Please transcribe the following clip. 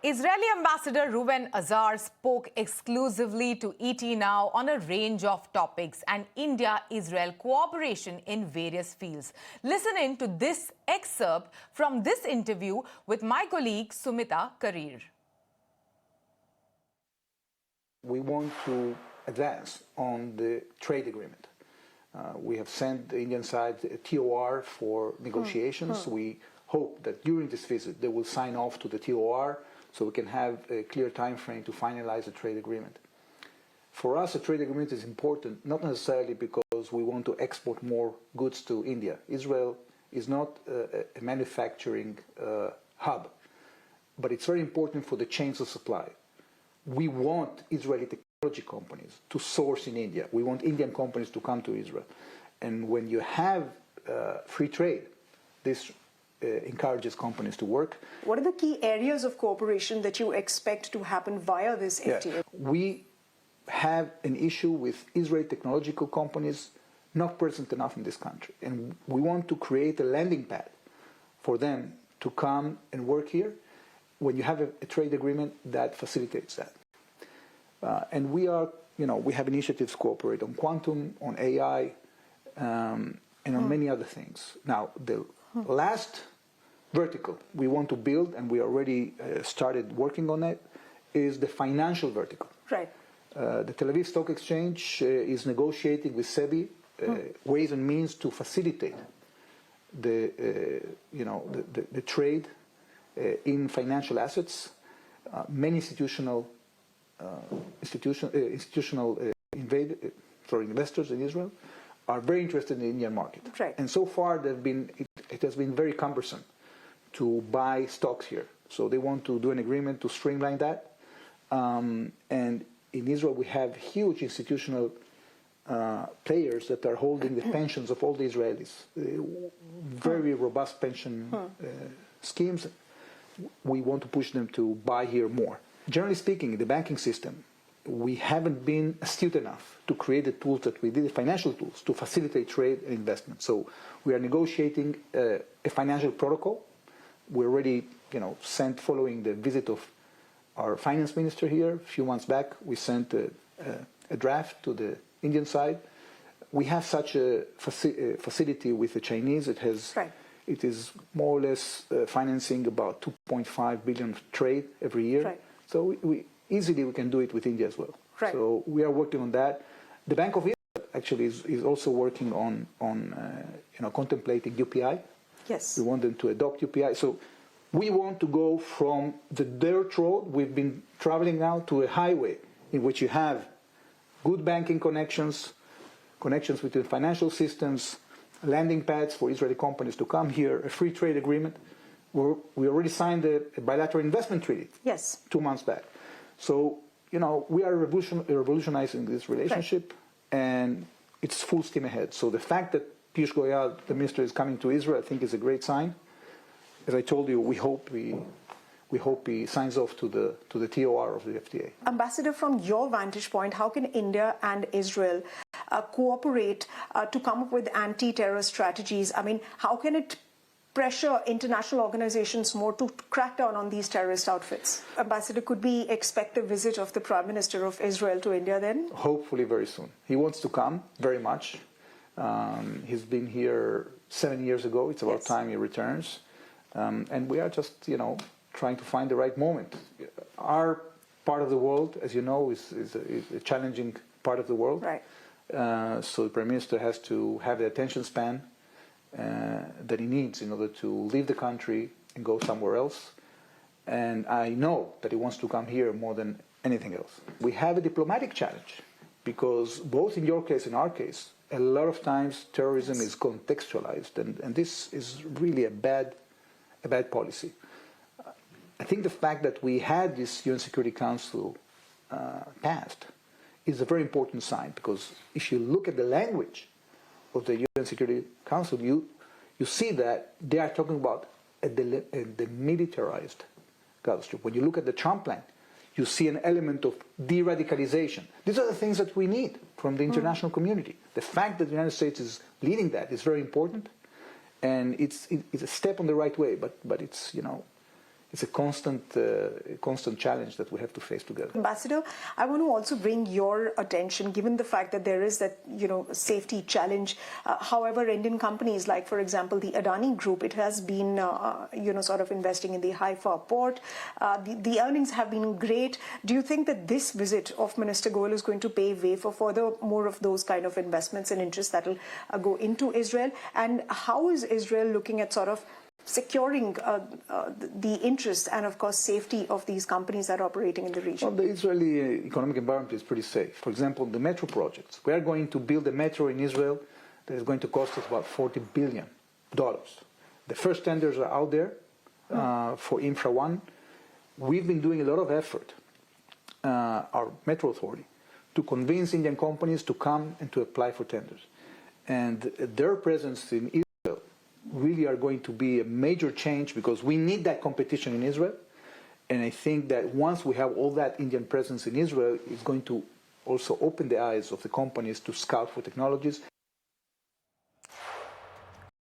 Israeli Ambassador Reuven Azar spoke exclusively to ET Now on a range of topics and India-Israel cooperation in various fields. Listen in to this excerpt from this interview with my colleague Sumita Karir. We want to advance on the trade agreement. We have sent the Indian side a TOR for negotiations. We hope that during this visit they will sign off to the TOR so we can have a clear time frame to finalize the trade agreement. For us, a trade agreement is important, not necessarily because we want to export more goods to India. Israel is not a manufacturing hub, but it's very important for the chains of supply. We want Israeli technology companies to source in India. We want Indian companies to come to Israel. And when you have free trade, this encourages companies to work. What are the key areas of cooperation that you expect to happen via this FTA? We have an issue with Israeli technological companies not present enough in this country. And we want to create a landing pad for them to come and work here when you have a trade agreement that facilitates that. And we are, we have initiatives to cooperate on quantum, on AI, and on many other things. Now, the last vertical we want to build, and we already started working on it, is the financial vertical. Right. The Tel Aviv Stock Exchange is negotiating with SEBI ways and means to facilitate the trade in financial assets. Many institutional investors in Israel are very interested in the Indian market. Right. And so far it has been very cumbersome to buy stocks here. So they want to do an agreement to streamline that. And in Israel we have huge institutional players that are holding the pensions of all the Israelis. Very robust pension schemes. We want to push them to buy here more. Generally speaking, in the banking system, we haven't been astute enough to create the tools that we did, the financial tools, to facilitate trade and investment. So we are negotiating a financial protocol. We already, sent, following the visit of our finance minister here a few months back, we sent a draft to the Indian side. We have such a facility with the Chinese. It has. Right. It is more or less financing about 2.5 billion of trade every year. Right. So we easily can do it with India as well. Right. So we are working on that. The Bank of Israel actually is also working on contemplating UPI. Yes. We want them to adopt UPI. So we want to go from the dirt road we've been traveling now to a highway in which you have good banking connections between financial systems, landing pads for Israeli companies to come here, a free trade agreement. We already signed a bilateral investment treaty. Yes. 2 months back. So, we are revolutionizing this relationship, right. And it's full steam ahead. So the fact that Piyush Goyal, the minister, is coming to Israel, I think is a great sign. As I told you, we hope he signs off to the TOR of the FTA. Ambassador, from your vantage point, how can India and Israel cooperate to come up with anti-terror strategies? I mean, how can it pressure international organizations more to crack down on these terrorist outfits? Ambassador, could we expect a visit of the Prime Minister of Israel to India then? Hopefully very soon. He wants to come very much. He's been here 7 years ago. It's about time he returns. And we are just, trying to find the right moment. Our part of the world, as you know, is a challenging part of the world. Right. So the Prime Minister has to have the attention span that he needs in order to leave the country and go somewhere else. And I know that he wants to come here more than anything else. We have a diplomatic challenge because both in your case and our case, a lot of times terrorism is contextualized, and this is really a bad policy. I think the fact that we had this UN Security Council passed is a very important sign, because if you look at the language of the UN Security Council, you see that they are talking about a demilitarized Gaza Strip. When you look at the Trump plan, you see an element of de-radicalization. These are the things that we need from the international community. The fact that the United States is leading that is very important, and it's a step on the right way, but it's, it's a constant challenge that we have to face together. Ambassador, I want to also bring your attention, given the fact that there is that, safety challenge. However, Indian companies like, for example, the Adani Group, it has been, sort of investing in the Haifa port. The earnings have been great. Do you think that this visit of Minister Goel is going to pave way for further more of those kind of investments and interests that will go into Israel? And how is Israel looking at sort of securing the interest and, of course, safety of these companies that are operating in the region? Well, the Israeli economic environment is pretty safe. For example, the metro projects. We are going to build a metro in Israel that is going to cost us about $40 billion. The first tenders are out there for Infra 1. We've been doing a lot of effort, our metro authority, to convince Indian companies to come and to apply for tenders. And their presence in Israel really are going to be a major change, because we need that competition in Israel. And I think that once we have all that Indian presence in Israel, it's going to also open the eyes of the companies to scout for technologies